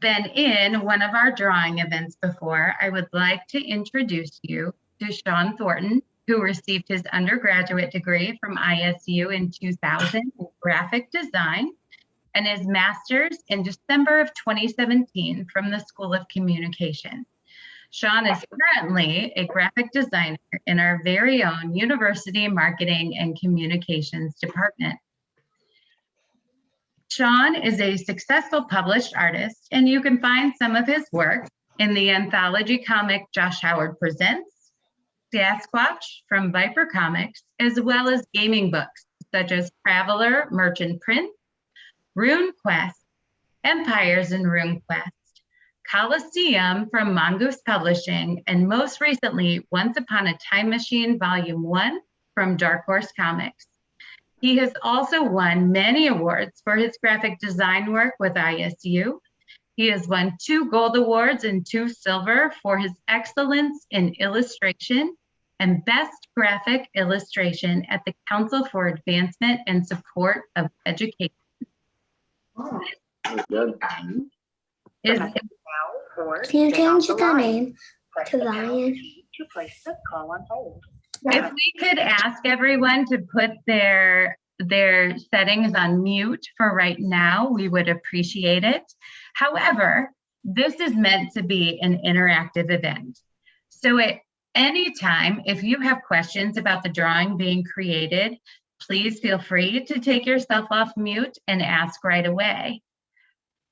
been in one of our drawing events before, I would like to introduce you to Sean Thornton, who received his undergraduate degree from ISU in 2000 in graphic design and his master's in December of 2017 from the School of Communication. Sean is currently a graphic designer in our very own University Marketing and Communications Department. Sean is a successful published artist, and you can find some of his work in the anthology comic Josh Howard Presents, Sasquatch from Viper Comics, as well as gaming books such as Traveler, Merchant Prince, Rune Quest, Empires in Rune Quest, Colosseum from Mongoose Publishing, and most recently, Once Upon a Time Machine Volume 1 from Dark Horse Comics. He has also won many awards for his graphic design work with ISU. He has won 2 gold awards and 2 silver for his excellence in illustration and best graphic illustration at the Council for Advancement and Support of Education. Good. Can you change the name to Ryan? To place the call on hold. If we could ask everyone to put their settings on mute for right now, we would appreciate it. However, this is meant to be an interactive event. So at any time, if you have questions about the drawing being created, please feel free to take yourself off mute and ask right away.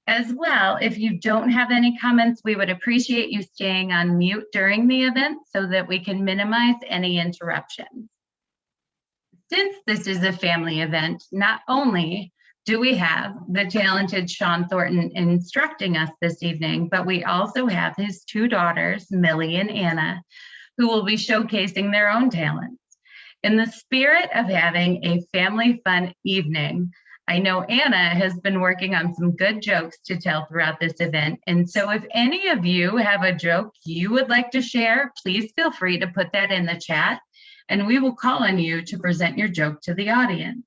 As well, if you don't have any comments, we would appreciate you staying on mute during the event so that we can minimize any interruptions. Since this is a family event, not only do we have the talented Sean Thornton instructing us this evening, but we also have his 2 daughters, Millie and Anna, who will be showcasing their own talents. In the spirit of having a family fun evening, I know Anna has been working on some good jokes to tell throughout this event. And so if any of you have a joke you would like to share, please feel free to put that in the chat and we will call on you to present your joke to the audience.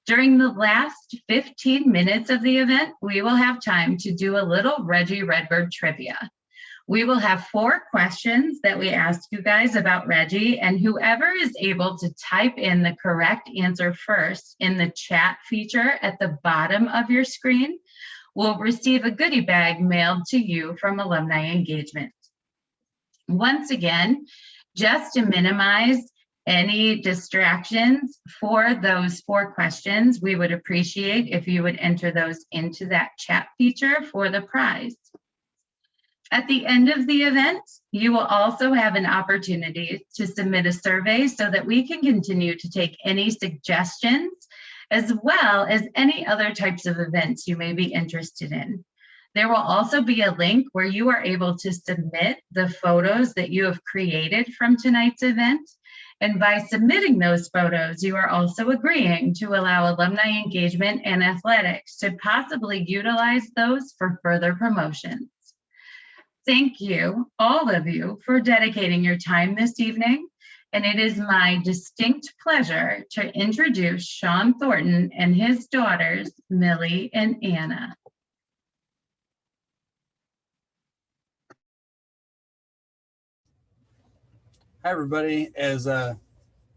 During the last 15 minutes of the event, we will have time to do a little Reggie Redbird trivia. We will have 4 questions that we ask you guys about Reggie, and whoever is able to type in the correct answer first in the chat feature at the bottom of your screen will receive a goodie bag mailed to you from Alumni Engagement. Once again, just to minimize any distractions for those 4 questions, we would appreciate if you would enter those into that chat feature for the prize. At the end of the event, you will also have an opportunity to submit a survey so that we can continue to take any suggestions as well as any other types of events you may be interested in. There will also be a link where you are able to submit the photos that you have created from tonight's event. And by submitting those photos, you are also agreeing to allow alumni engagement and athletics to possibly utilize those for further promotions. Thank you, all of you, for dedicating your time this evening. And it is my distinct pleasure to introduce Sean Thornton and his daughters, Millie and Anna. Hi, everybody. As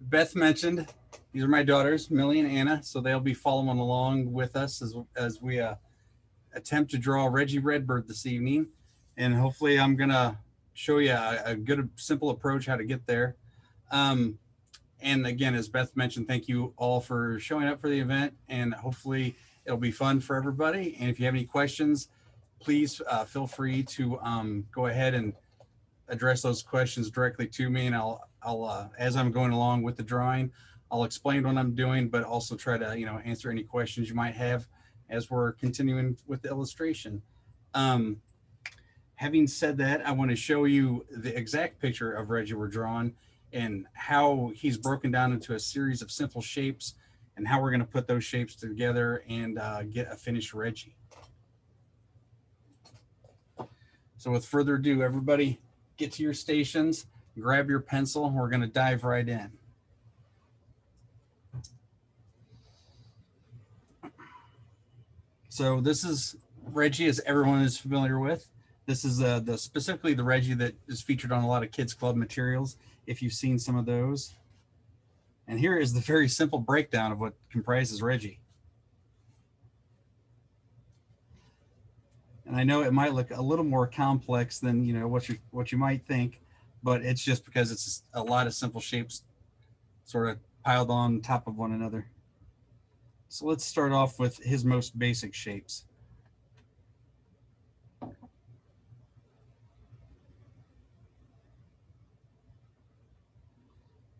Beth mentioned, these are my daughters, Millie and Anna, so they'll be following along with us as we attempt to draw Reggie Redbird this evening. And hopefully I'm going to show you a good, simple approach how to get there. And again, as Beth mentioned, thank you all for showing up for the event, and hopefully it'll be fun for everybody. And if you have any questions, please feel free to go ahead and address those questions directly to me, and I'll as I'm going along with the drawing, I'll explain what I'm doing, but also try to answer any questions you might have as we're continuing with the illustration. Having said that, I want to show you the exact picture of Reggie we're drawing and how he's broken down into a series of simple shapes and how we're going to put those shapes together and get a finished Reggie. So with further ado, everybody get to your stations, grab your pencil, we're going to dive right in. So this is Reggie, as everyone is familiar with. This is specifically the Reggie that is featured on a lot of kids club materials, if you've seen some of those. And here is the very simple breakdown of what comprises Reggie. And I know it might look a little more complex than what you might think, but it's just because it's a lot of simple shapes sort of piled on top of one another. So let's start off with his most basic shapes.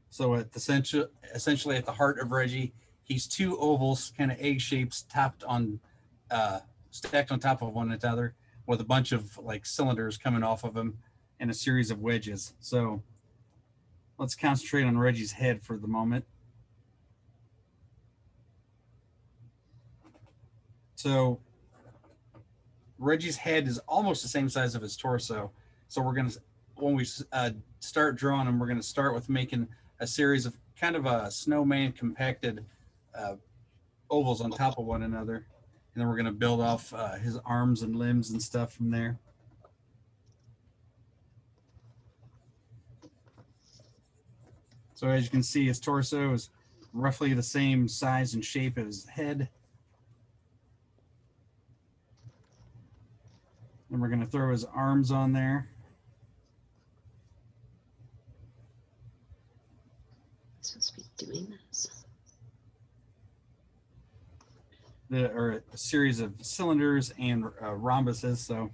So essentially at the heart of Reggie, he's two ovals, kind of egg shapes, stacked on top of one another, with a bunch of like cylinders coming off of them and a series of wedges. So let's concentrate on Reggie's head for the moment. So Reggie's head is almost the same size of his torso. So when we start drawing him, we're gonna start with making a series of kind of a snowman compacted ovals on top of one another. And then we're gonna build off his arms and limbs and stuff from there. So as you can see, his torso is roughly the same size and shape as his head. And we're gonna throw his arms on there. Supposed to be doing this. Or a series of cylinders and rhombuses, so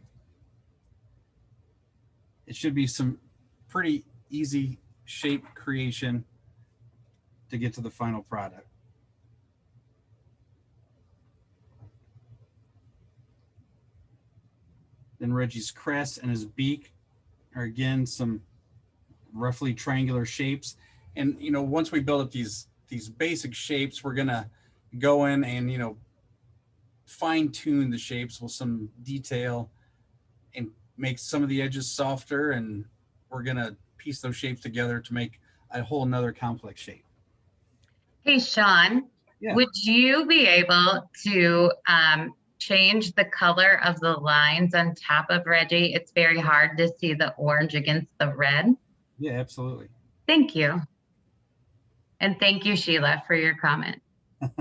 it should be some pretty easy shape creation to get to the final product. Then Reggie's crest and his beak are again some roughly triangular shapes. And once we build up these basic shapes, we're gonna go in and fine tune the shapes with some detail and make some of the edges softer, and we're gonna piece those shapes together to make a whole nother complex shape. Hey, Sean, Yeah. would you be able to change the color of the lines on top of Reggie? It's very hard to see the orange against the red. Yeah, absolutely. Thank you. And thank you, Sheila, for your comment. Let's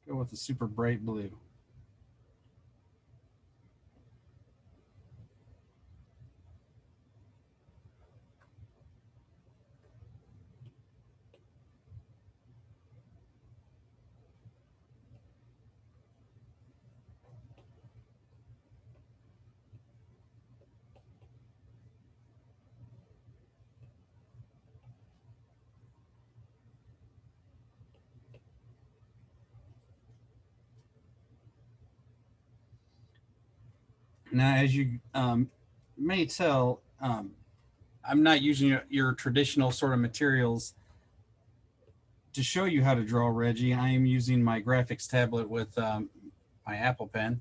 go with the super bright blue. Now, as you may tell, I'm not using your traditional sort of materials to show you how to draw Reggie. I am using my graphics tablet with my Apple Pen.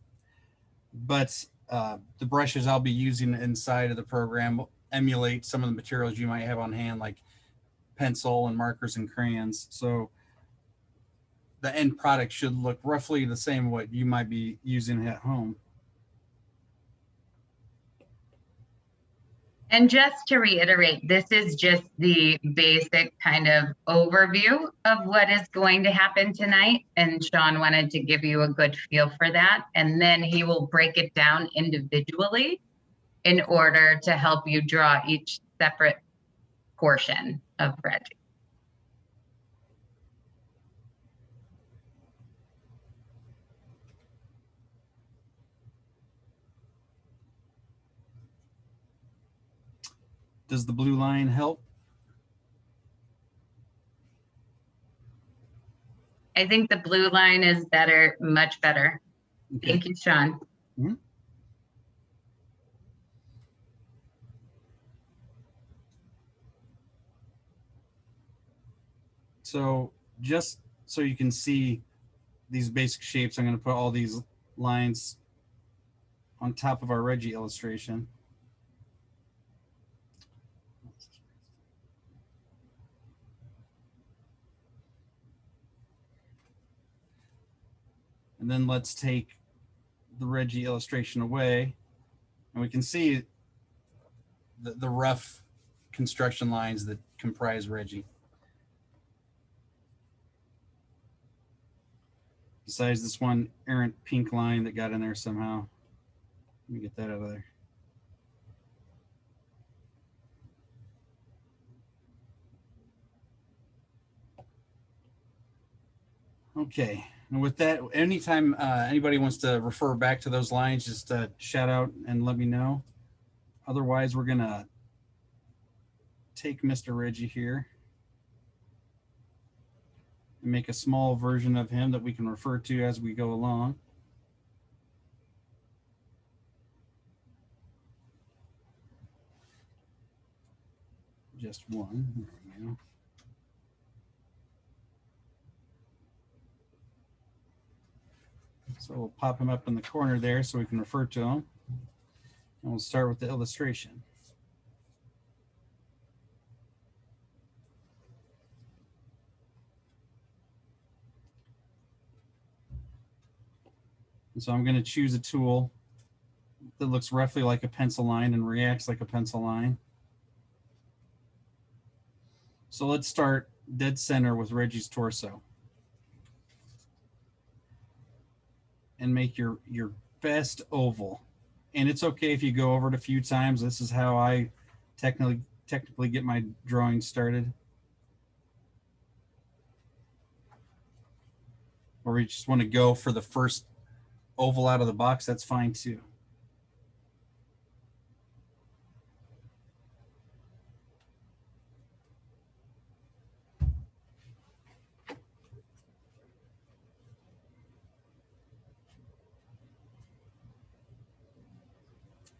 But the brushes I'll be using inside of the program will emulate some of the materials you might have on hand, like pencil and markers and crayons. So the end product should look roughly the same what you might be using at home. And just to reiterate, this is just the basic kind of overview of what is going to happen tonight. And Sean wanted to give you a good feel for that. And then he will break it down individually in order to help you draw each separate portion of Reggie. Does the blue line help? I think the blue line is better, much better. Okay. Thank you, Sean. Mm-hmm. So just so you can see these basic shapes, I'm going to put all these lines on top of our Reggie illustration. And then let's take the Reggie illustration away, and we can see the rough construction lines that comprise Reggie. Besides this one errant pink line that got in there somehow. Let me get that out of there. Okay, and with that, anytime anybody wants to refer back to those lines, just shout out and let me know. Otherwise, we're gonna take Mr. Reggie here and make a small version of him that we can refer to as we go along. Just one. There we go. So we'll pop him up in the corner there so we can refer to him. And we'll start with the illustration. And so I'm going to choose a tool that looks roughly like a pencil line and reacts like a pencil line. So let's start dead center with Reggie's torso. And make your best oval. And it's okay if you go over it a few times. This is how I technically get my drawing started. Or you just want to go for the first oval out of the box, that's fine too.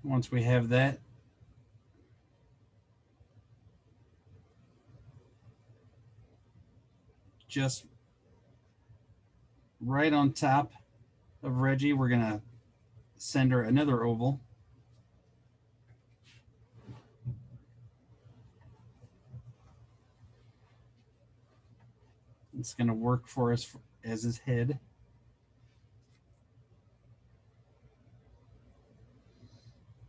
Once we have that, just right on top of Reggie, we're going to send her another oval. It's going to work for us as his head.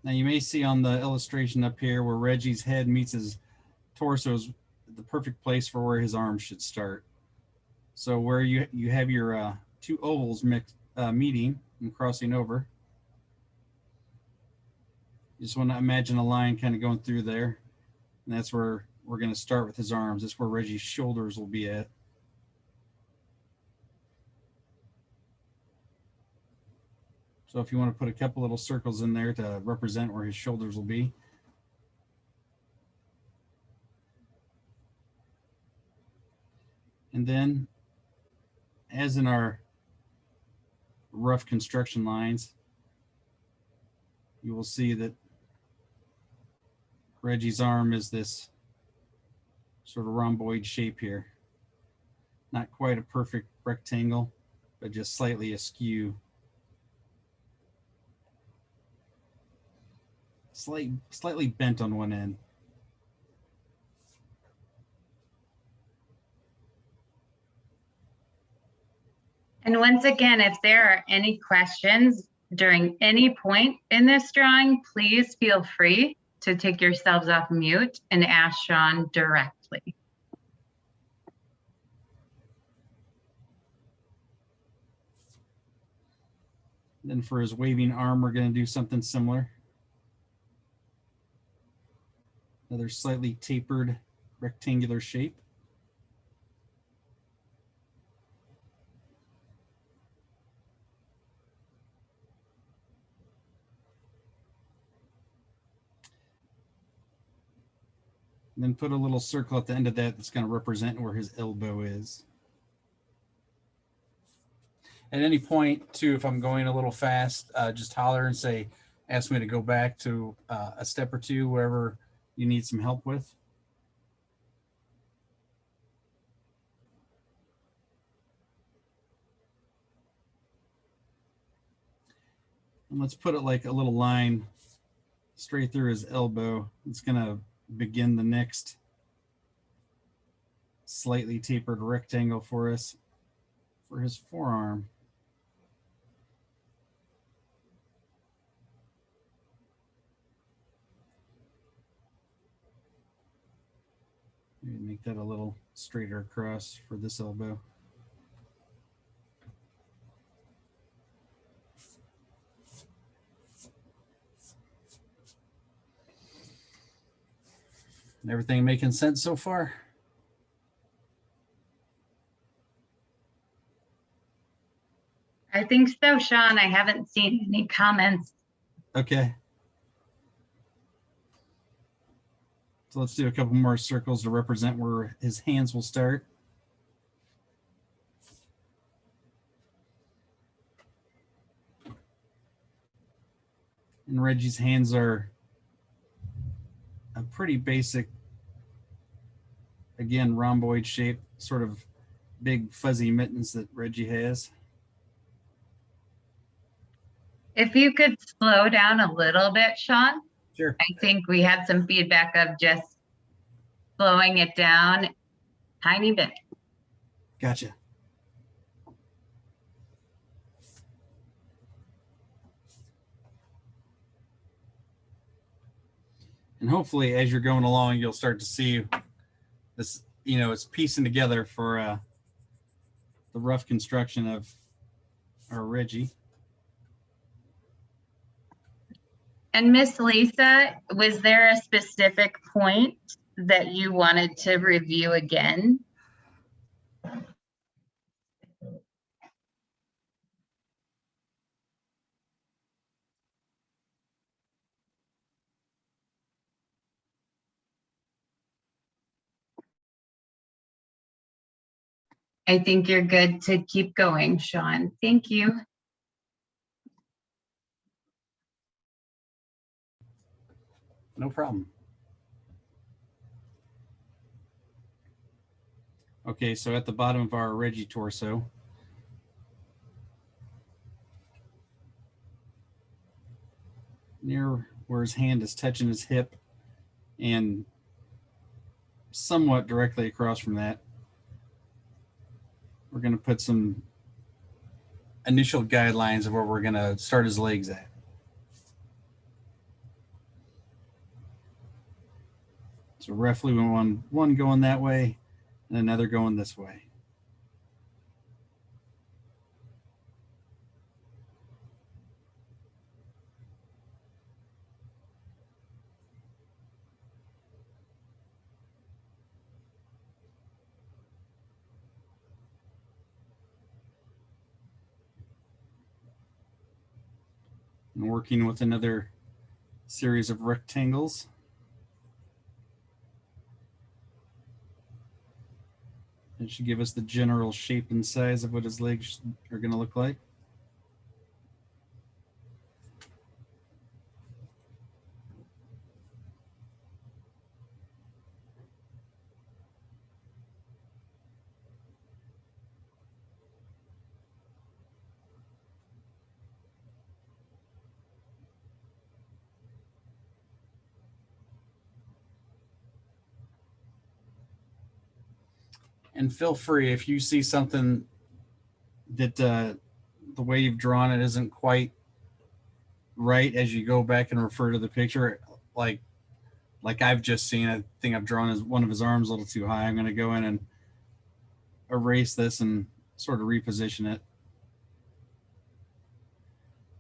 Now you may see on the illustration up here where Reggie's head meets his torso is the perfect place for where his arms should start. So where you have your two ovals meeting and crossing over, you just want to imagine a line kind of going through there. And that's where we're going to start with his arms. That's where Reggie's shoulders will be at. So if you want to put a couple little circles in there to represent where his shoulders will be. And then, as in our rough construction lines, you will see that Reggie's arm is this sort of rhomboid shape here. Not quite a perfect rectangle, but just slightly askew. Slightly bent on one end. And once again, if there are any questions during any point in this drawing, please feel free to take yourselves off mute and ask Sean directly. Then for his waving arm, we're going to do something similar. Another slightly tapered rectangular shape. And then put a little circle at the end of that that's going to represent where his elbow is. At any point, too, if I'm going a little fast, just holler and say, ask me to go back to a step or two, wherever you need some help with. And let's put it like a little line straight through his elbow. It's going to begin the next slightly tapered rectangle for us for his forearm. Make that a little straighter across for this elbow. Everything making sense so far? I think so, Sean. I haven't seen any comments. Okay. So let's do a couple more circles to represent where his hands will start. And Reggie's hands are a pretty basic, again, rhomboid shape, sort of big fuzzy mittens that Reggie has. If you could slow down a little bit, Sean. Sure. I think we had some feedback of just slowing it down tiny bit. Gotcha. And hopefully as you're going along, you'll start to see this, you know, it's piecing together for the rough construction of our Reggie. And Miss Lisa, was there a specific point that you wanted to review again? I think you're good to keep going, Sean. Thank you. No problem. Okay, so at the bottom of our Reggie torso, near where his hand is touching his hip and somewhat directly across from that, we're going to put some initial guidelines of where we're going to start his legs at. So roughly we want one going that way and another going this way. And working with another series of rectangles. It should give us the general shape and size of what his legs are going to look like. And feel free if you see something that the way you've drawn it isn't quite right as you go back and refer to the picture, like I've just seen. I think I've drawn one of his arms a little too high. I'm going to go in and erase this and sort of reposition it,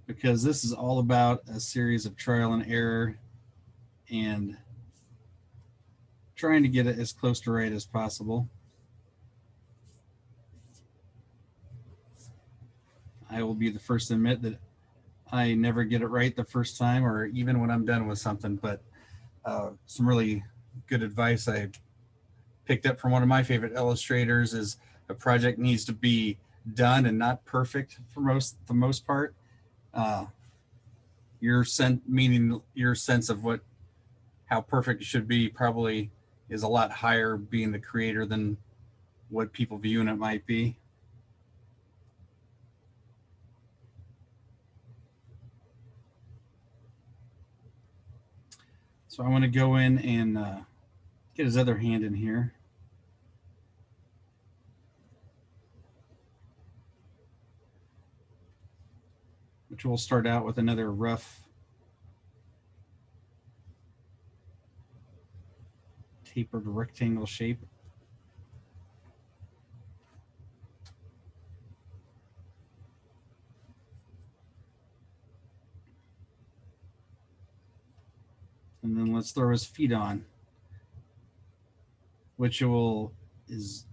because this is all about a series of trial and error and trying to get it as close to right as possible. I will be the first to admit that I never get it right the first time, or even when I'm done with something, but some really good advice I picked up from one of my favorite illustrators is a project needs to be done and not perfect for the most part. Your sense of how perfect it should be probably is a lot higher being the creator than what people viewing it might be. So I want to go in and get his other hand in here. Which will start out with another rough tapered rectangle shape. And then let's throw his feet on, which is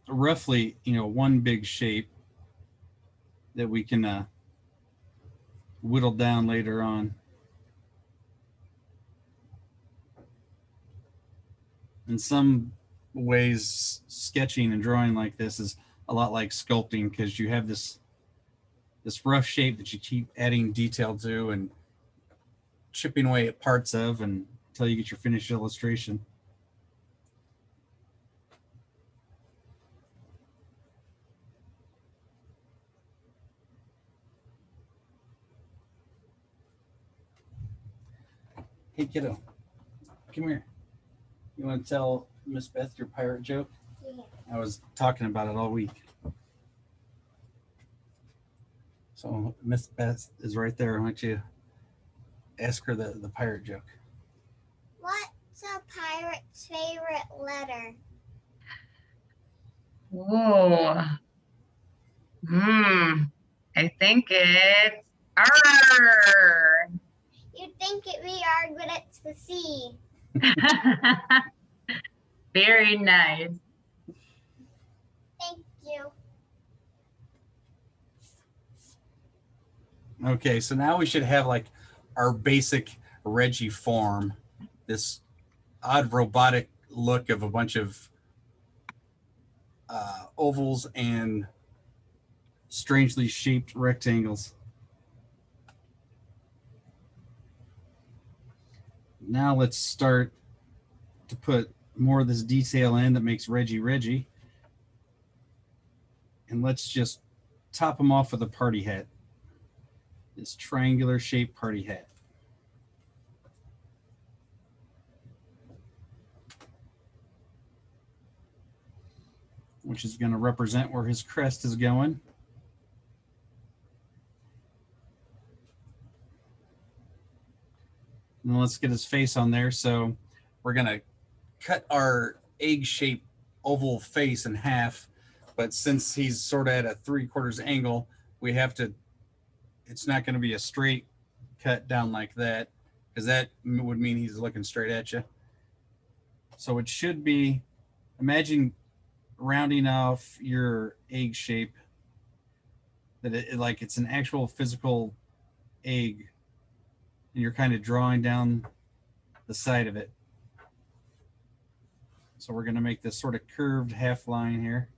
roughly, one big shape that we can whittle down later on. In some ways, sketching and drawing like this is a lot like sculpting, because you have this rough shape that you keep adding detail to and chipping away at parts of until you get your finished illustration. Hey kiddo, come here. You want to tell Miss Beth your pirate joke? Yeah. I was talking about it all week. So Miss Beth is right there. Why don't you ask her the pirate joke? What's a pirate's favorite letter? Whoa. I think it's R. You'd think it'd be R, but it's the C. Very nice. Thank you. Okay, so now we should have like our basic Reggie form, this odd robotic look of a bunch of ovals and strangely shaped rectangles. Now let's start to put more of this detail in that makes Reggie Reggie. And let's just top him off with a party hat. This triangular shaped party hat. Which is going to represent where his crest is going. And then let's get his face on there. So we're going to cut our egg-shaped oval face in half. But since he's sort of at a 3/4 angle, we have to, it's not going to be a straight cut down like that, because that would mean he's looking straight at you. So it should be, imagine rounding off your egg shape, that like it's an actual physical egg, and you're kind of drawing down the side of it. So we're going to make this sort of curved half line here.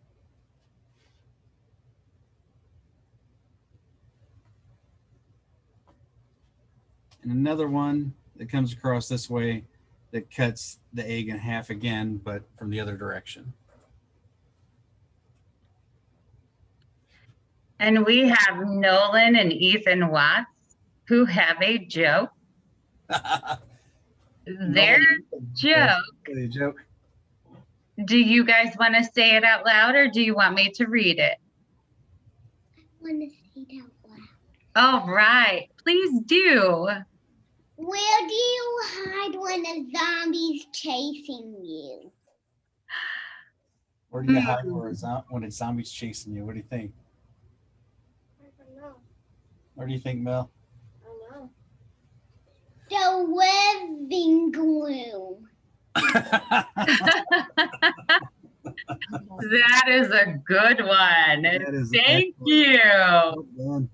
And another one that comes across this way that cuts the egg in half again, but from the other direction. And we have Nolan and Ethan Watts who have a joke. Their joke. Do you guys want to say it out loud, or do you want me to read it? I want to say it out loud. All right, please do. Where do you hide when a zombie's chasing you? Where do you hide when a zombie's chasing you? What do you think? I don't know. Where do you think, Mel? I don't know. The living room. That is a good one. Thank you. Well,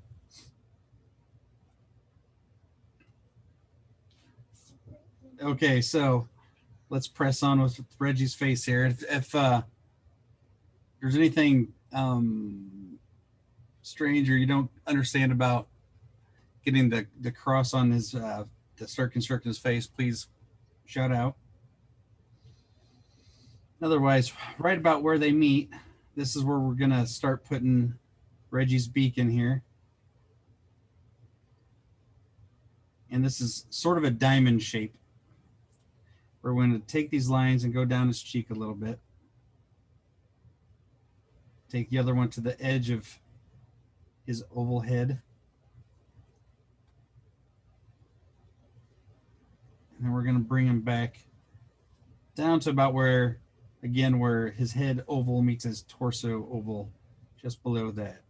okay, so let's press on with Reggie's face here. If there's anything strange or you don't understand about getting the cross on his to start constructing his face, please shout out. Otherwise, right about where they meet, this is where we're gonna start putting Reggie's beak in here. And this is sort of a diamond shape. We're going to take these lines and go down his cheek a little bit. Take the other one to the edge of his oval head. And then we're going to bring him back down to about where, again, where his head oval meets his torso oval, just below that.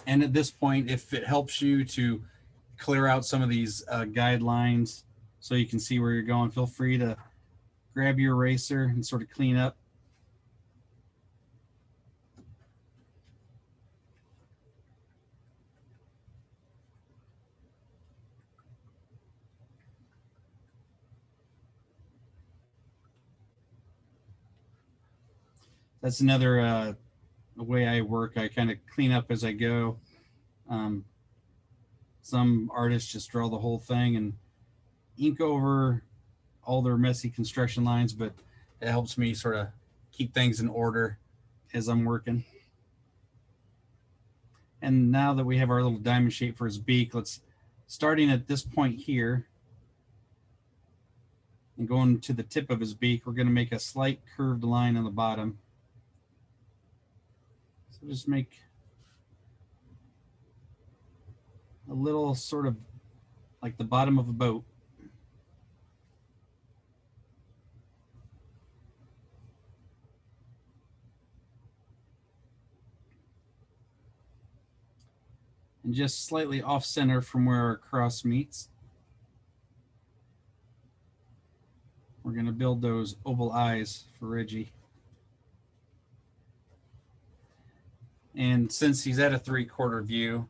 And at this point, if it helps you to clear out some of these guidelines so you can see where you're going, feel free to grab your eraser and sort of clean up. That's another way I work. I kind of clean up as I go. Some artists just draw the whole thing and ink over all their messy construction lines, but it helps me sort of keep things in order as I'm working. And now that we have our little diamond shape for his beak, let's, starting at this point here and going to the tip of his beak, we're going to make a slight curved line on the bottom. So just make a little sort of like the bottom of a boat. And just slightly off center from where our cross meets. We're going to build those oval eyes for Reggie. And since he's at a 3/4 view,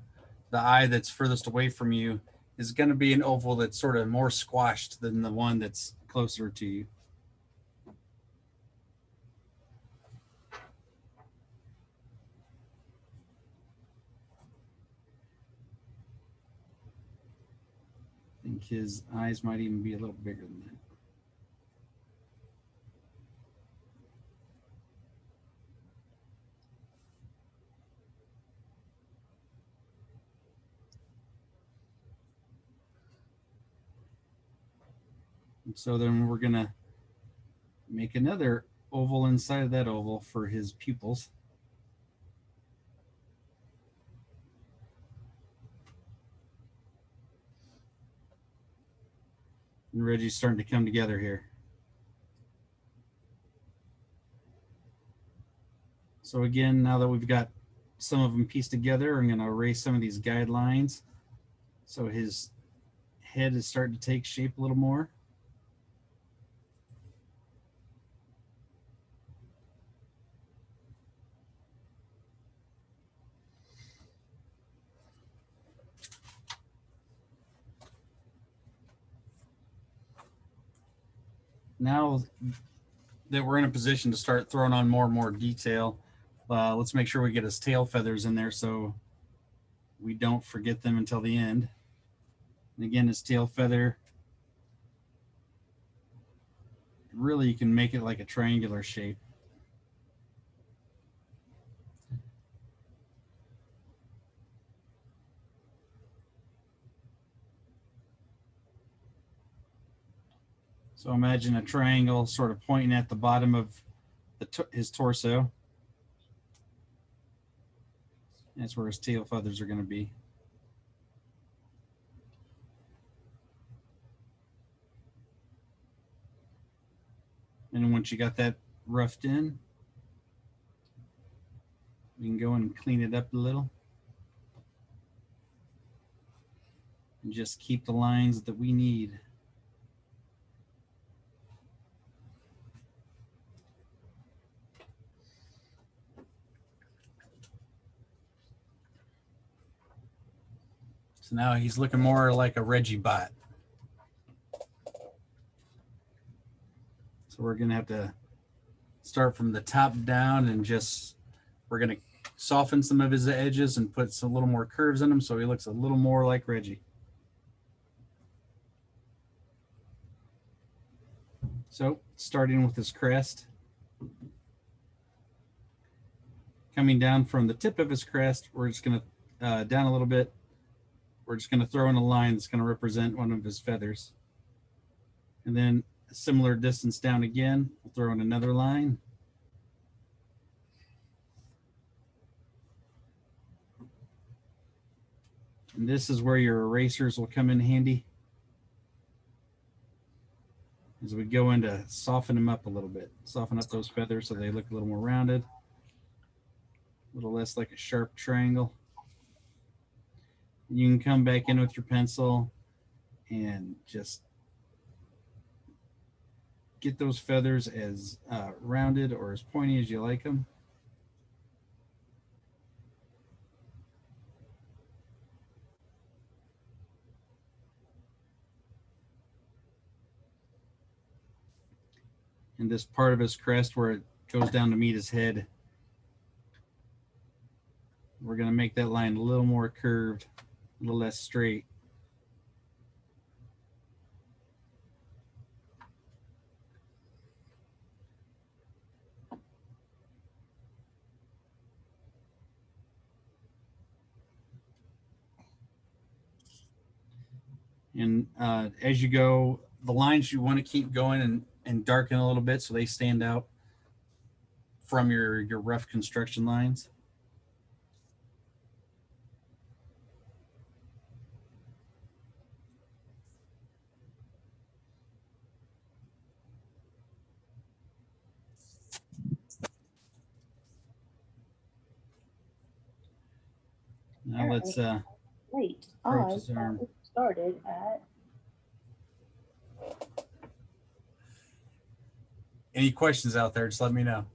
the eye that's furthest away from you is going to be an oval that's sort of more squashed than the one that's closer to you. I think his eyes might even be a little bigger than that. And so then we're going to make another oval inside of that oval for his pupils. And Reggie's starting to come together here. So again, now that we've got some of them pieced together, I'm going to erase some of these guidelines. So his head is starting to take shape a little more. Now that we're in a position to start throwing on more and more detail, let's make sure we get his tail feathers in there so we don't forget them until the end. And again, his tail feather, really you can make it like a triangular shape. So imagine a triangle sort of pointing at the bottom of his torso. That's where his tail feathers are going to be. And then once you got that roughed in, we can go and clean it up a little. And just keep the lines that we need. So now he's looking more like a Reggie bot. So we're going to have to start from the top down and just, we're going to soften some of his edges and put some little more curves in him so he looks a little more like Reggie. So starting with his crest, coming down from the tip of his crest, we're just going to, down a little bit, we're just going to throw in a line that's going to represent one of his feathers. And then a similar distance down again, we'll throw in another line. And this is where your erasers will come in handy as we go in to soften them up a little bit. Soften up those feathers so they look a little more rounded, a little less like a sharp triangle. You can come back in with your pencil and just get those feathers as rounded or as pointy as you like them. And this part of his crest where it goes down to meet his head, we're going to make that line a little more curved, a little less straight. And as you go, the lines you want to keep going and darken a little bit so they stand out from your rough construction lines. Now let's Wait, approach I his arm. started at. Any questions out there, just let me know.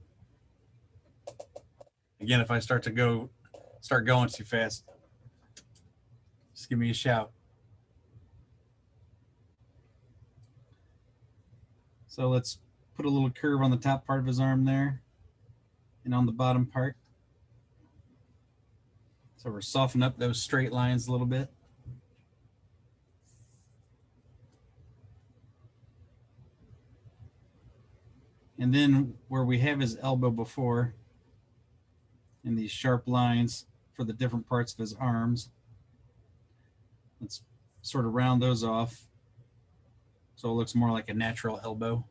Again, if I start going too fast, just give me a shout. So let's put a little curve on the top part of his arm there and on the bottom part. So we're softening up those straight lines a little bit. And then where we have his elbow before and these sharp lines for the different parts of his arms, let's sort of round those off so it looks more like a natural elbow.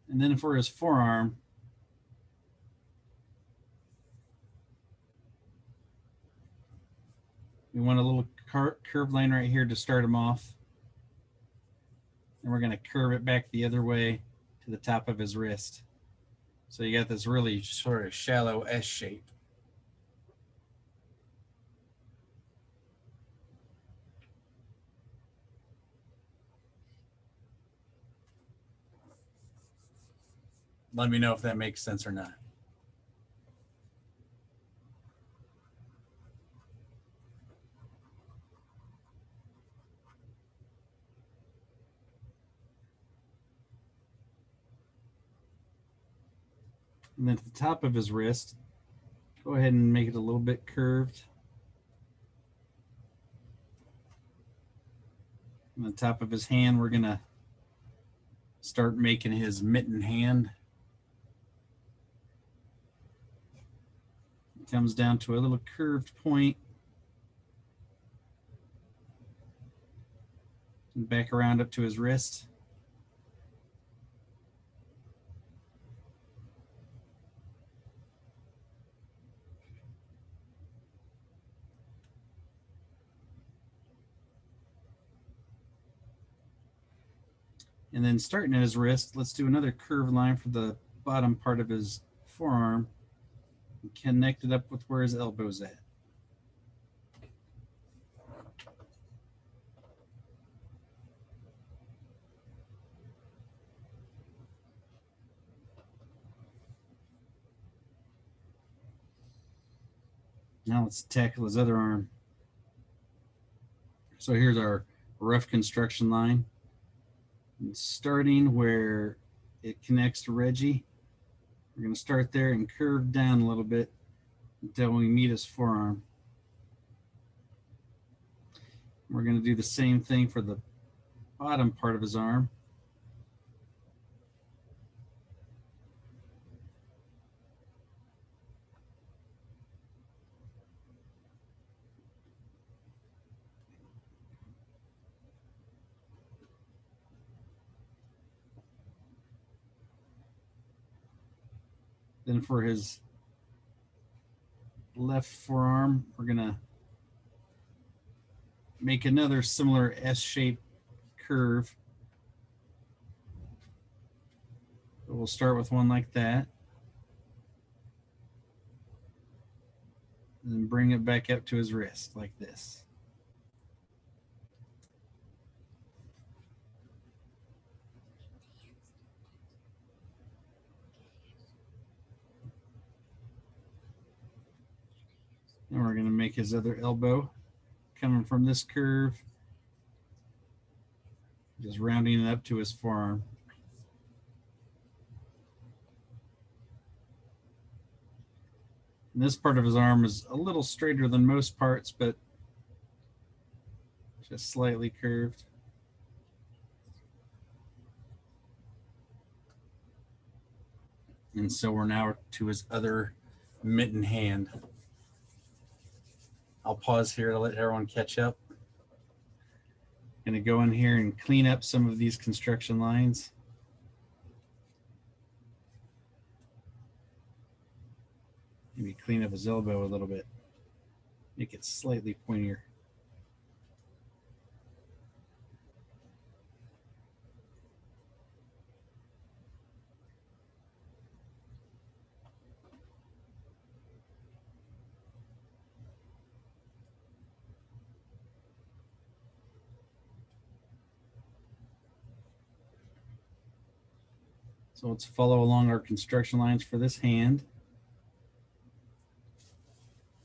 And then for his forearm, we want a little curved line right here to start him off. And we're going to curve it back the other way to the top of his wrist. So you got this really sort of shallow S shape. Let me know if that makes sense or not. And then at the top of his wrist, go ahead and make it a little bit curved. On the top of his hand, we're going to start making his mitten hand. It comes down to a little curved point. And back around up to his wrist. And then starting at his wrist, let's do another curved line for the bottom part of his forearm and connect it up with where his elbow's at. Now let's tackle his other arm. So here's our rough construction line. And starting where it connects to Reggie, we're going to start there and curve down a little bit until we meet his forearm. We're going to do the same thing for the bottom part of his arm. Then for his left forearm, we're gonna make another similar S-shaped curve. So we'll start with one like that. And then bring it back up to his wrist like this. And we're going to make his other elbow coming from this curve, just rounding it up to his forearm. And this part of his arm is a little straighter than most parts, but just slightly curved. And so we're now to his other mitten hand. I'll pause here to let everyone catch up. Going to go in here and clean up some of these construction lines. Maybe clean up his elbow a little bit. Make it slightly pointier. So let's follow along our construction lines for this hand.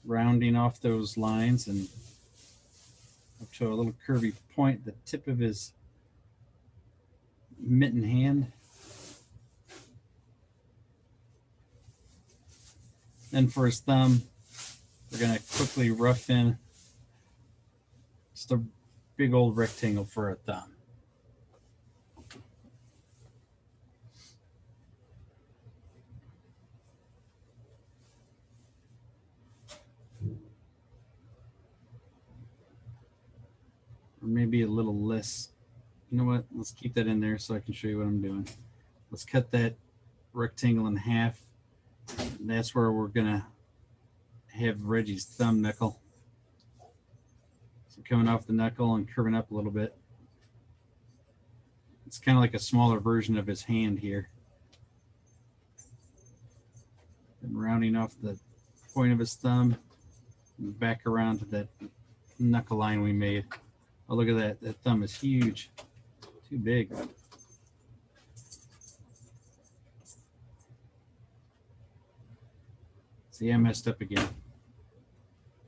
Rounding off those lines and up to a little curvy point, the tip of his mitten hand. Then for his thumb, we're going to quickly rough in just a big old rectangle for a thumb. Or maybe a little less. You know what? Let's keep that in there so I can show you what I'm doing. Let's cut that rectangle in half. And that's where we're going to have Reggie's thumb knuckle. So coming off the knuckle and curving up a little bit. It's kind of like a smaller version of his hand here. And rounding off the point of his thumb and back around to that knuckle line we made. Oh, look at that. That thumb is huge. Too big. See, I messed up again.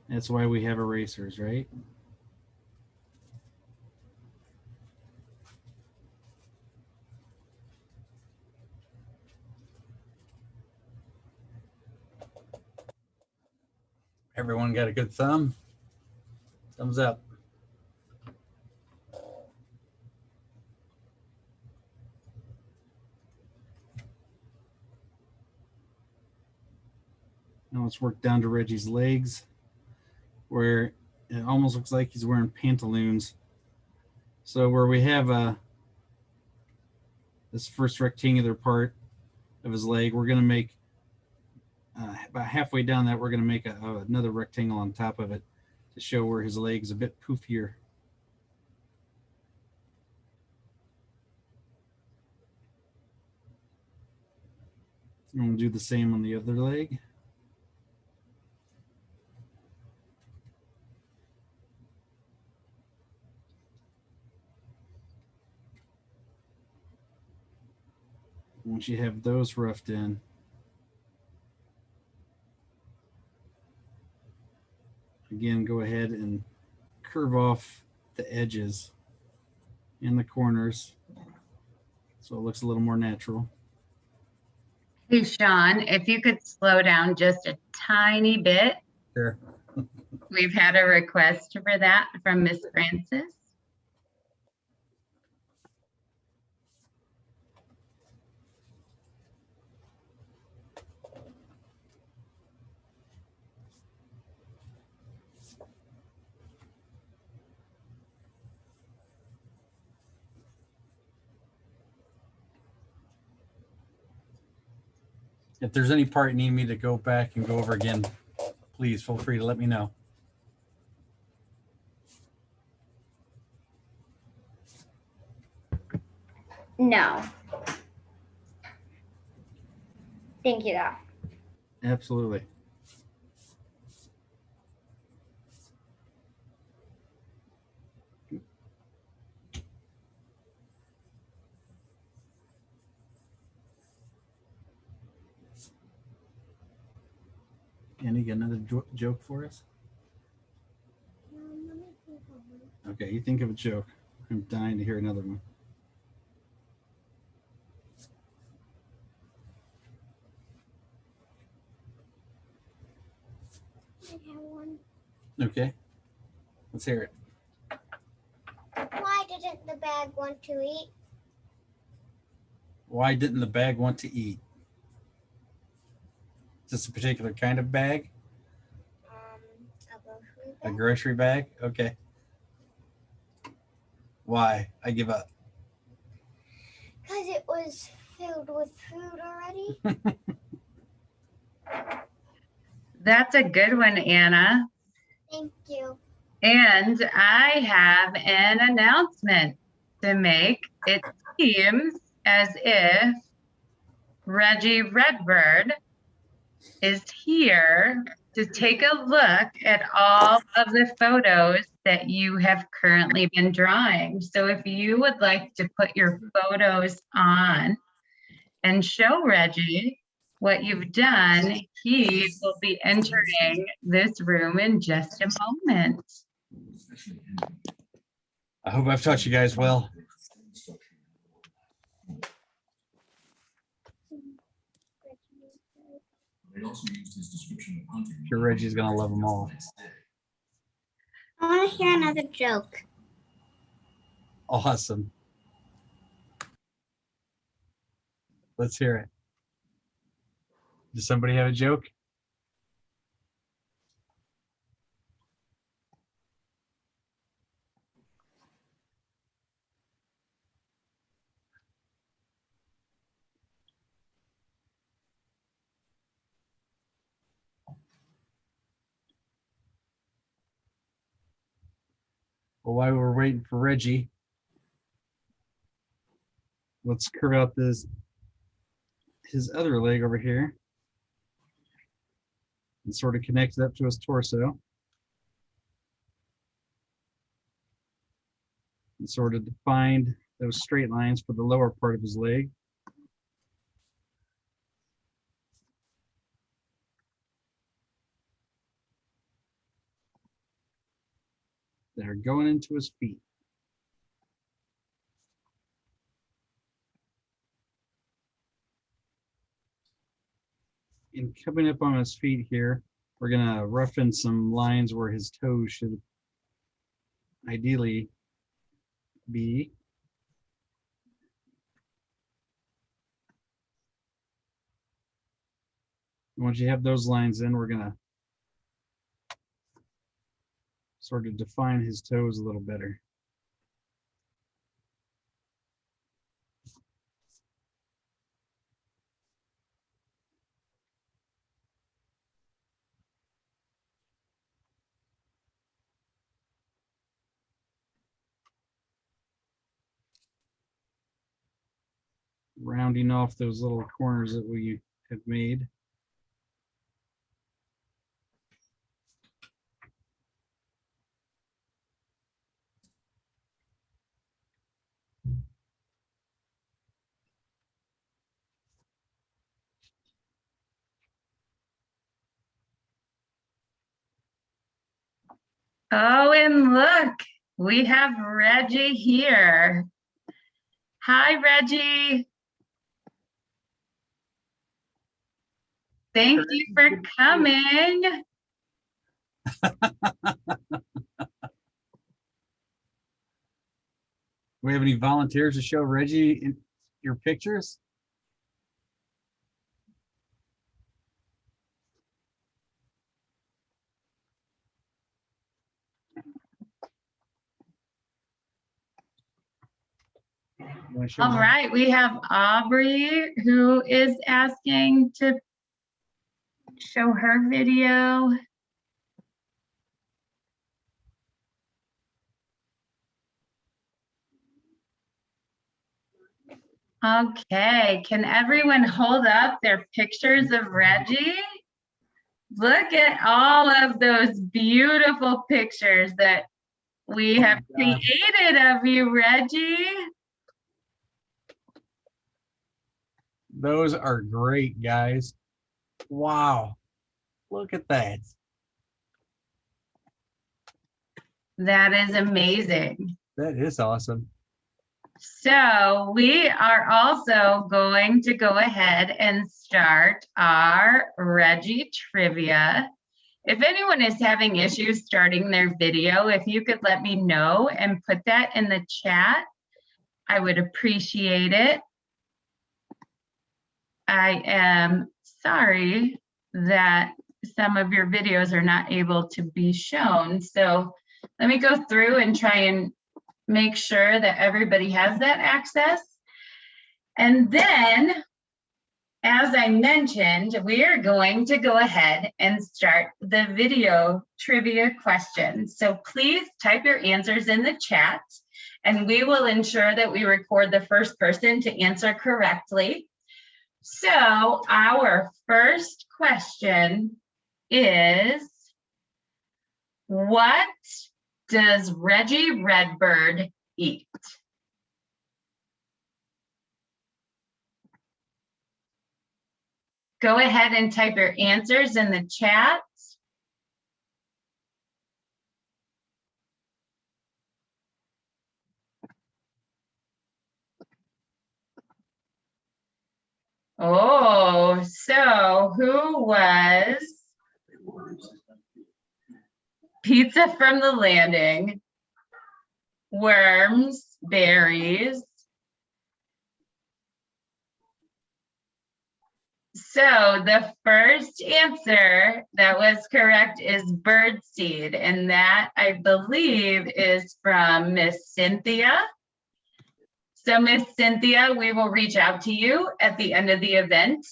That's why we have erasers, right? Everyone got a good thumb? Thumbs up. Now let's work down to Reggie's legs, where it almost looks like he's wearing pantaloons. So where we have this first rectangular part of his leg, we're going to make about halfway down that, we're going to make another rectangle on top of it to show where his leg's a bit poofier. And we'll do the same on the other leg. Once you have those roughed in, again, go ahead and curve off the edges and the corners so it looks a little more natural. Hey, Sean, if you could slow down just a tiny bit. Sure. We've had a request for that from Miss Francis. If there's any part you need me to go back and go over again, please feel free to let me know. No. Thank you, though. Absolutely. Annie, got another joke for us? Okay, you think of a joke. I'm dying to hear another one. I have one. Okay, let's hear it. Why didn't the bag want to eat? Why didn't the bag want to eat? Is this a particular kind of bag? A grocery A bag? grocery bag? Okay. Why? I give up. Because it was filled with food already. That's a good one, Anna. Thank you. And I have an announcement to make. It seems as if Reggie Redbird is here to take a look at all of the photos that you have currently been drawing. So if you would like to put your photos on and show Reggie what you've done, he will be entering this room in just a moment. I hope I've taught you guys well. I'm sure Reggie's gonna love them all. I want to hear another joke. Awesome. Let's hear it. Does somebody have a joke? Well, while we're waiting for Reggie, let's curve out his other leg over here and sort of connect it up to his torso. And sort of define those straight lines for the lower part of his leg. That are going into his feet. And coming up on his feet here, we're gonna roughen some lines where his toes should ideally be. Once you have those lines in, we're gonna sort of define his toes a little better. Rounding off those little corners that we have made. Oh, and look, we have Reggie here. Hi, Reggie. Thank you for coming. We have any volunteers to show Reggie in your pictures? All right, we have Aubrey who is asking to show her video. Okay, can everyone hold up their pictures of Reggie? Look at all of those beautiful pictures that we have created of you, Reggie. Those are great, guys. Wow. Look at that. That is amazing. That is awesome. So we are also going to go ahead and start our Reggie trivia. If anyone is having issues starting their video, if you could let me know and put that in the chat, I would appreciate it. I am sorry that some of your videos are not able to be shown. So let me go through and try and make sure that everybody has that access. And then, as I mentioned, we are going to go ahead and start the video trivia questions. So please type your answers in the chat, and we will ensure that we record the first person to answer correctly. So our first question is, what does Reggie Redbird eat? Go ahead and type your answers in the chat. Oh, so who was pizza from the landing, worms, berries? So the first answer that was correct is birdseed, and that I believe is from Miss Cynthia. So Miss Cynthia, we will reach out to you at the end of the event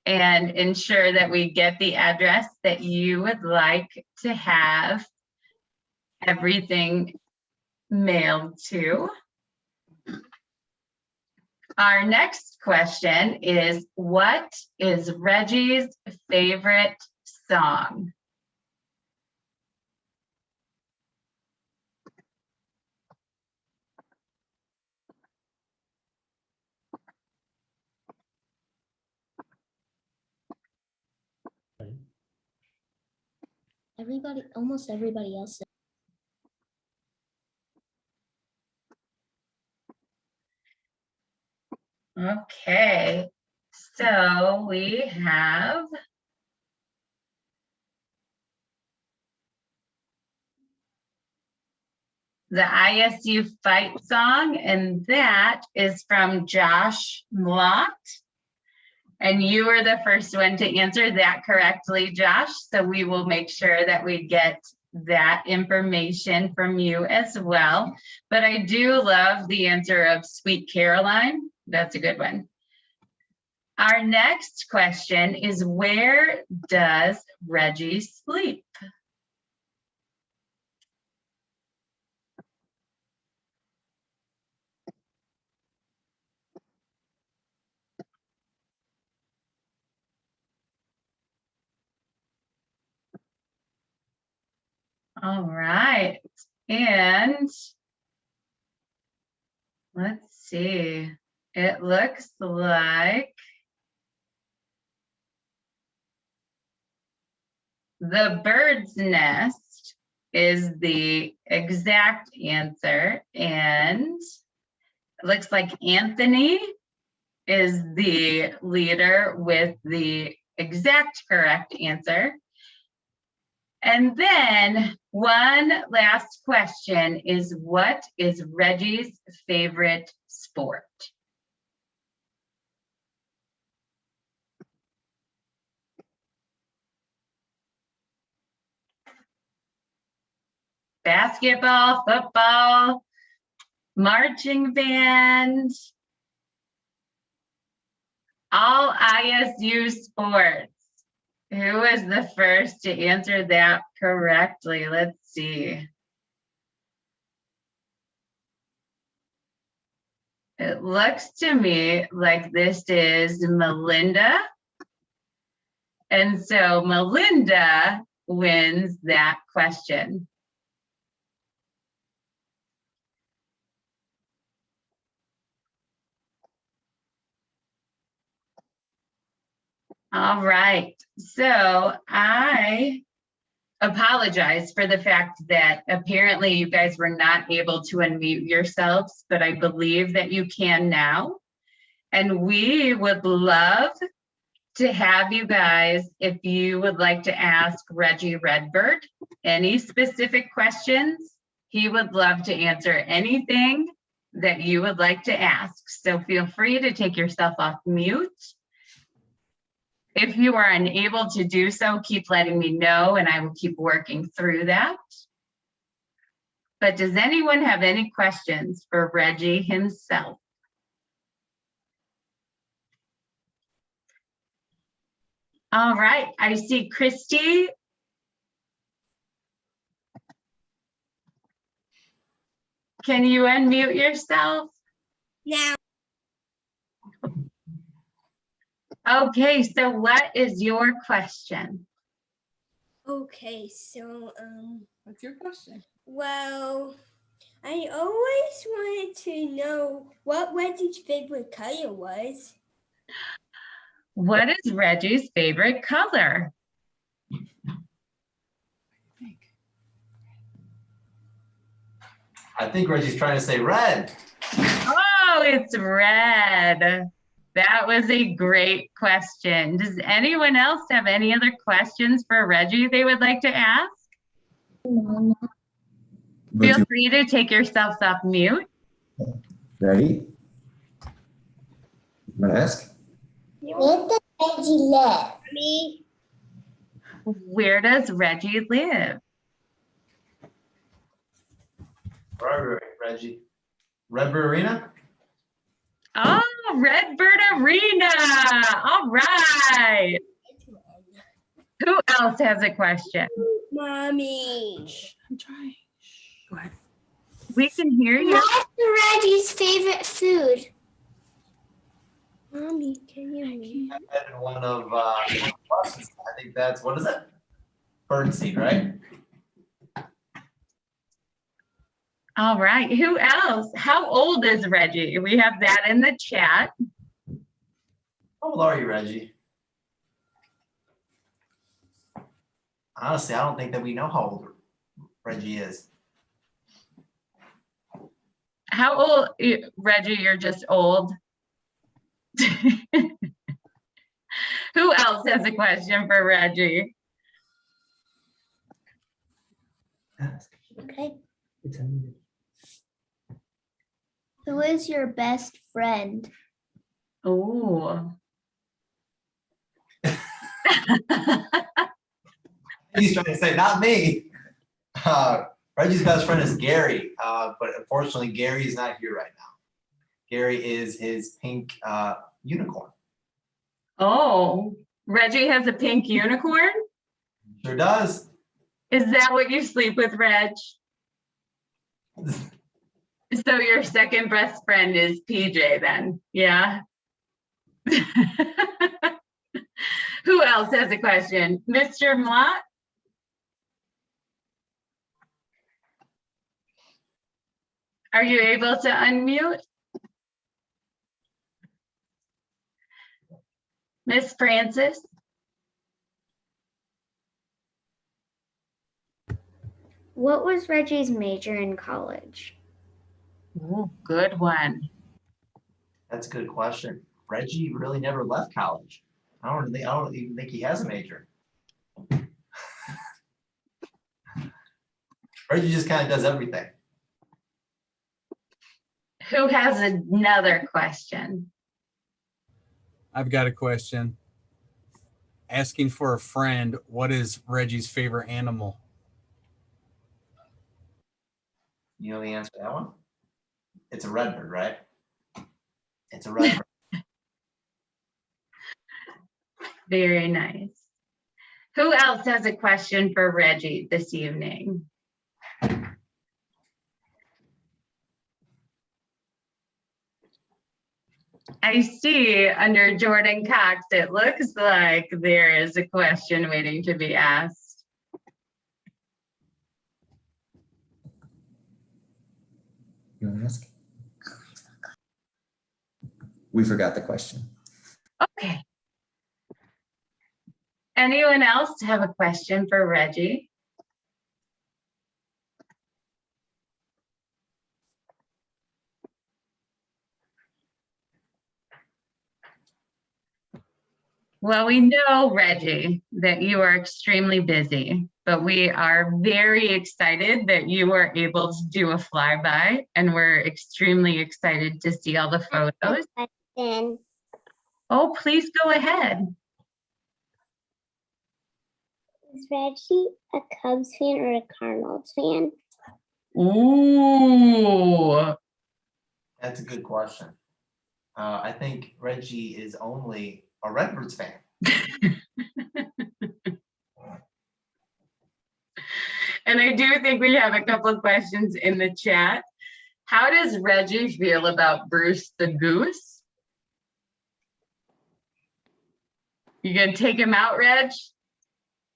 and ensure that we get the address that you would like to have everything mailed to. Our next question is, what is Reggie's favorite song? Almost everybody else. Okay, so we have the ISU fight song, and that is from Josh Mlott. And you were the first one to answer that correctly, Josh. So we will make sure that we get that information from you as well. But I do love the answer of Sweet Caroline. That's a good one. Our next question is, where does Reggie sleep? All right, and let's see. It looks like the bird's nest is the exact answer, and it looks like Anthony is the leader with the exact correct answer. And then one last question is, what is Reggie's favorite sport? Basketball, football, marching band, all ISU sports. Who was the first to answer that correctly? Let's see. It looks to me like this is Melinda. And so Melinda wins that question. All right, so I apologize for the fact that apparently you guys were not able to unmute yourselves, but I believe that you can now. And we would love to have you guys, if you would like to ask Reggie Redbird any specific questions, he would love to answer anything that you would like to ask. So feel free to take yourself off mute. If you are unable to do so, keep letting me know and I will keep working through that. But does anyone have any questions for Reggie himself? All right, I see Christy. Can you unmute yourself? Now, Okay, so what is your question? okay, so, What's your question? well, I always wanted to know what Reggie's favorite color was. What is Reggie's favorite color? I think Reggie's trying to say red. Oh, it's red. That was a great question. Does anyone else have any other questions for Reggie they would like to ask? Feel free to take yourselves off mute. Ready? I'm gonna ask. Where does Reggie live? Me. Where does Reggie live? Where are we, Reggie? Redbird Arena? Oh, Redbird Arena. All right. Who else has a question? Mommy. I'm trying. Go ahead. We can hear you. What's Reggie's favorite food? Mommy, can you hear me? I've been one of questions. I think that's, what is it? Birdseed, right? All right. Who else? How old is Reggie? We have that in the chat. How old are you, Reggie? Honestly, I don't think that we know how old Reggie is. How old, Reggie? You're just old. Who else has a question for Reggie? Okay. It's unmuted. Who is your best friend? Oh. He's trying to say, not me. Reggie's best friend is Gary, but unfortunately, Gary is not here right now. Gary is his pink unicorn. Oh, Reggie has a pink unicorn? Sure does. Is that what you sleep with, Reg? So your second best friend is PJ then, yeah? Who else has a question? Mr. Mott? Are you able to unmute? Miss Francis? What was Reggie's major in college? Oh, good one. That's a good question. Reggie really never left college. I don't even think he has a major. Reggie just kind of does everything. Who has another question? I've got a question. Asking for a friend, what is Reggie's favorite animal? You know the answer to that one? It's a redbird, right? It's a redbird. Very nice. Who else has a question for Reggie this evening? I see under Jordan Cox, it looks like there is a question waiting to be asked. You want to ask? We forgot the question. Okay. Anyone else have a question for Reggie? Well, we know, Reggie, that you are extremely busy, but we are very excited that you were able to do a flyby, and we're extremely excited to see all the photos. Question. Oh, please go ahead. Is Reggie a Cubs fan or a Cardinals fan? Ooh, That's a good question. I think Reggie is only a Redbirds fan. and I do think we have a couple of questions in the chat. How does Reggie feel about Bruce the Goose? You gonna take him out, Reg?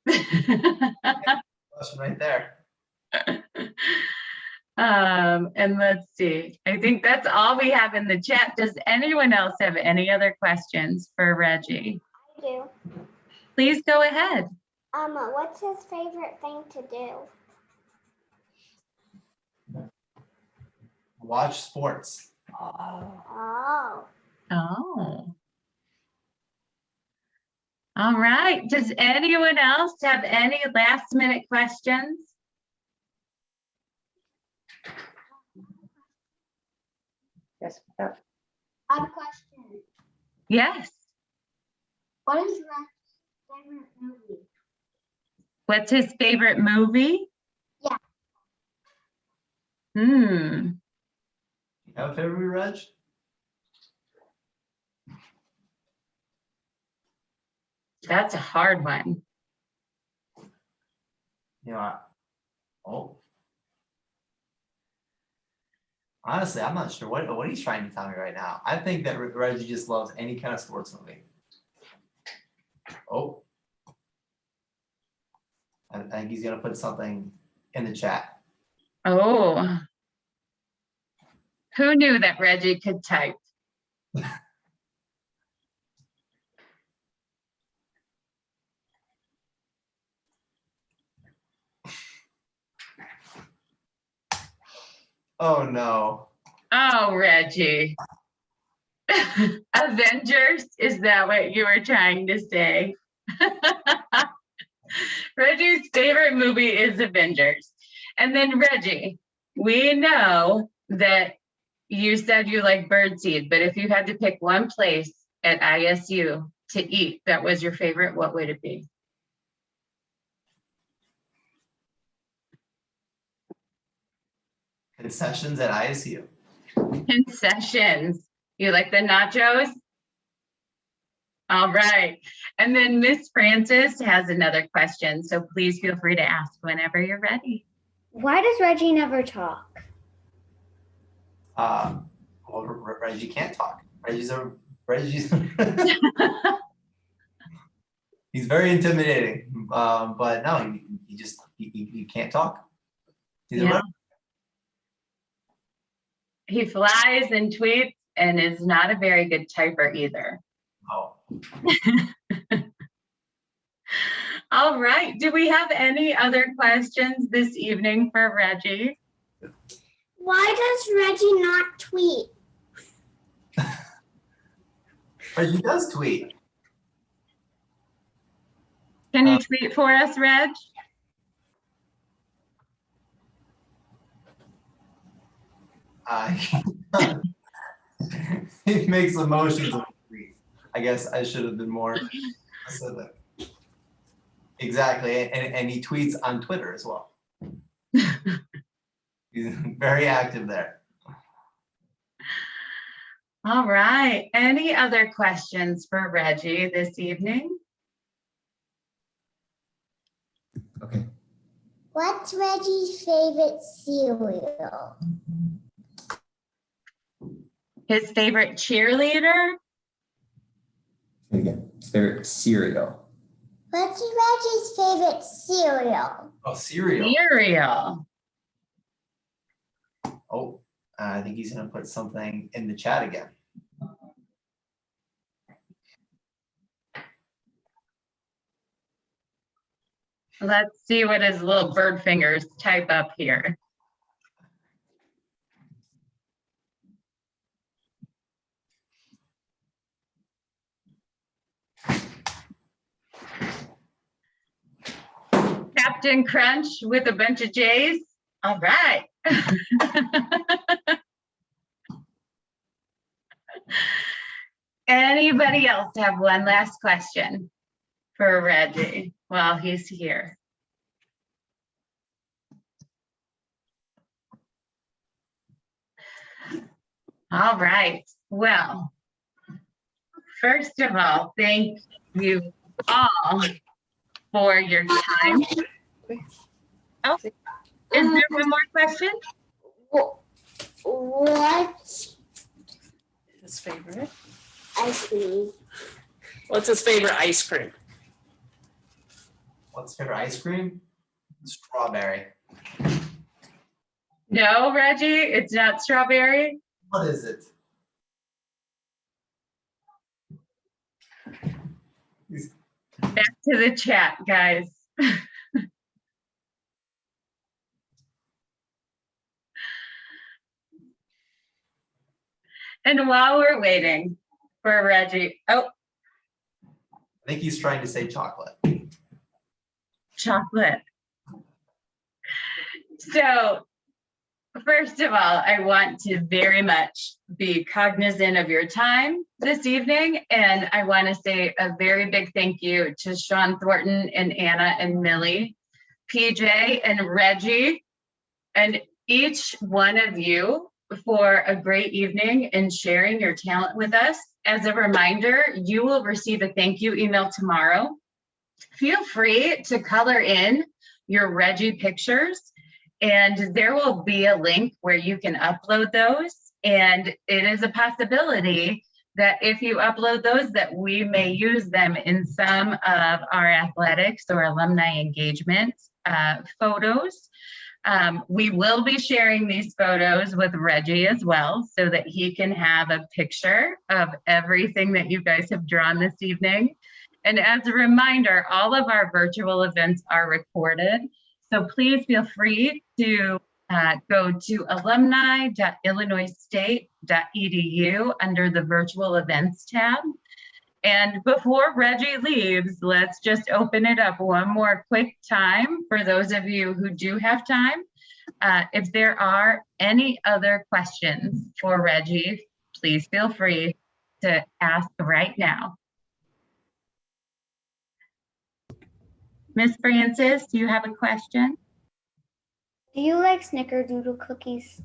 Question right there. And let's see, I think that's all we have in the chat. Does anyone else have any other questions for Reggie? I do. Please go ahead. What's his favorite thing to do? Watch sports. Oh. Oh. All right. Does anyone else have any last minute questions? Yes. I have a question. Yes. What is Rex's favorite movie? What's his favorite movie? Yeah. Hmm. You have a favorite, Reg? That's a hard one. You know, honestly, I'm not sure what he's trying to tell me right now. I think that Reggie just loves any kind of sports movie. Oh. I think he's gonna put something in the chat. Oh. Who knew that Reggie could type? Oh no. Oh, Reggie. Avengers, is that what you were trying to say? Reggie's favorite movie is Avengers. And then Reggie, we know that you said you like birdseed, but if you had to pick one place at ISU to eat that was your favorite, what would it be? Concessions at ISU. Concessions. You like the nachos? All right. And then Miss Francis has another question, so please feel free to ask whenever you're ready. Why does Reggie never talk? Well, Reggie can't talk. Reggie's he's very intimidating. But no, he can't talk. He's Yeah. He flies and tweets and is not a very good typer either. Oh. All right. Do we have any other questions this evening for Reggie? Why does Reggie not tweet? Reggie does tweet. Can you tweet for us, Reg? He makes emotions of tweet. I guess I should have been more specific. Exactly, and he tweets on Twitter as well. He's very active there. All right. Any other questions for Reggie this evening? Okay. What's Reggie's favorite cereal? His favorite cheerleader? Say it again. His favorite cereal. What's Reggie's favorite cereal? Oh, cereal. Cereal. Oh, I think he's gonna put something in the chat again. Let's see what his little bird fingers type up here. Captain Crunch with a bunch of J's. All right. Anybody else have one last question for Reggie while he's here? All right. Well, first of all, thank you all for your time. Oh, is there one more question? What's His favorite. ice cream? What's his favorite ice cream? What's favorite ice cream? Strawberry. No, Reggie, it's not strawberry. What is it? Back to the chat, guys. And while we're waiting for Reggie, oh, I think he's trying to say chocolate. chocolate. So, first of all, I want to very much be cognizant of your time this evening. And I want to say a very big thank you to Sean Thornton and Anna and Millie, PJ and Reggie, and each one of you for a great evening and sharing your talent with us. As a reminder, you will receive a thank you email tomorrow. Feel free to color in your Reggie pictures, and there will be a link where you can upload those. And it is a possibility that if you upload those, that we may use them in some of our athletics or alumni engagement photos. We will be sharing these photos with Reggie as well, so that he can have a picture of everything that you guys have drawn this evening. And as a reminder, all of our virtual events are recorded. So please feel free to go to alumni.illinoisstate.edu under the virtual events tab. And before Reggie leaves, let's just open it up one more quick time for those of you who do have time. If there are any other questions for Reggie, please feel free to ask right now. Miss Francis, do you have a question? Do you like snickerdoodle cookies?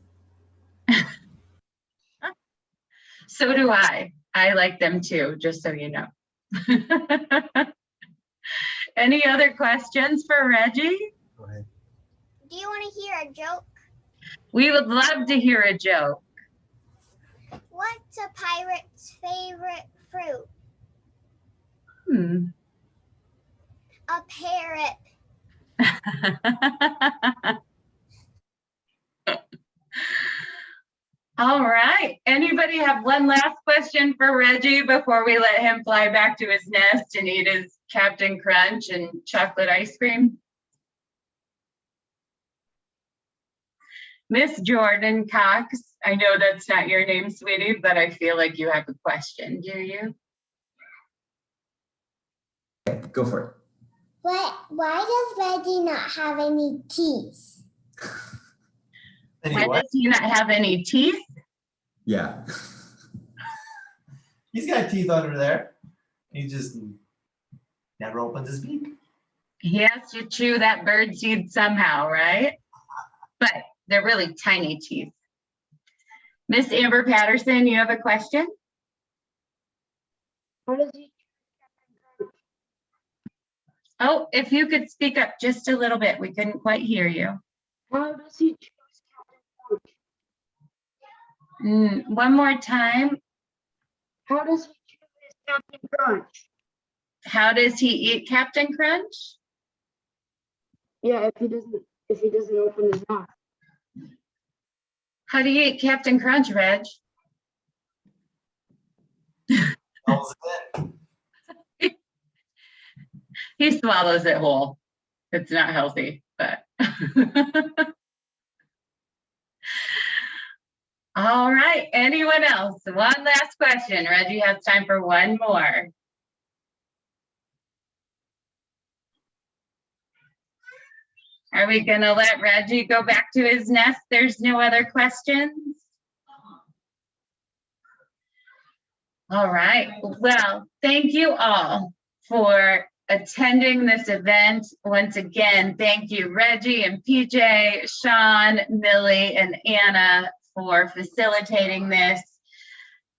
So do I. I like them too, just so you know. Any other questions for Reggie? Go ahead. Do you want to hear a joke? We would love to hear a joke. What's a pirate's favorite fruit? A parrot. All right. Anybody have one last question for Reggie before we let him fly back to his nest and eat his Captain Crunch and chocolate ice cream? Miss Jordan Cox, I know that's not your name, sweetie, but I feel like you have a question. Do you? Okay, go for it. Why does Reggie not have any teeth? Why does he not have any teeth? Yeah. He's got teeth under there. He just never opens his beak. He has to chew that bird seed somehow, right? But they're really tiny teeth. Miss Amber Patterson, you have a question? How does he Oh, if you could speak up just a little bit, we couldn't quite hear you. How does he choose Captain Crunch? One more time. How does he choose Captain Crunch? How does he eat Captain Crunch? Yeah, if he doesn't open his mouth. How do you eat Captain Crunch, Reg? Calls it in. He swallows it whole. It's not healthy, but. All right, anyone else? One last question. Reggie has time for one more. Are we gonna let Reggie go back to his nest? There's no other questions? All right, well, thank you all for attending this event. Once again, thank you, Reggie and PJ, Sean, Millie, and Anna for facilitating this.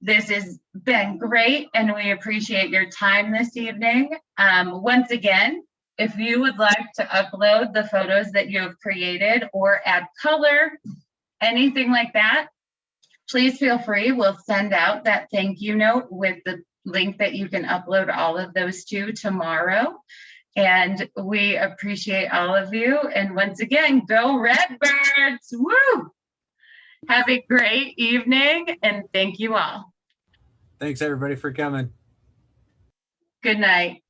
This has been great, and we appreciate your time this evening. Once again, if you would like to upload the photos that you have created or add color, anything like that, please feel free. We'll send out that thank you note with the link that you can upload all of those to tomorrow. And we appreciate all of you. And once again, go Redbirds! Woo! Have a great evening, and thank you all. Thanks everybody for coming. Good night.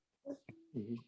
Mhm.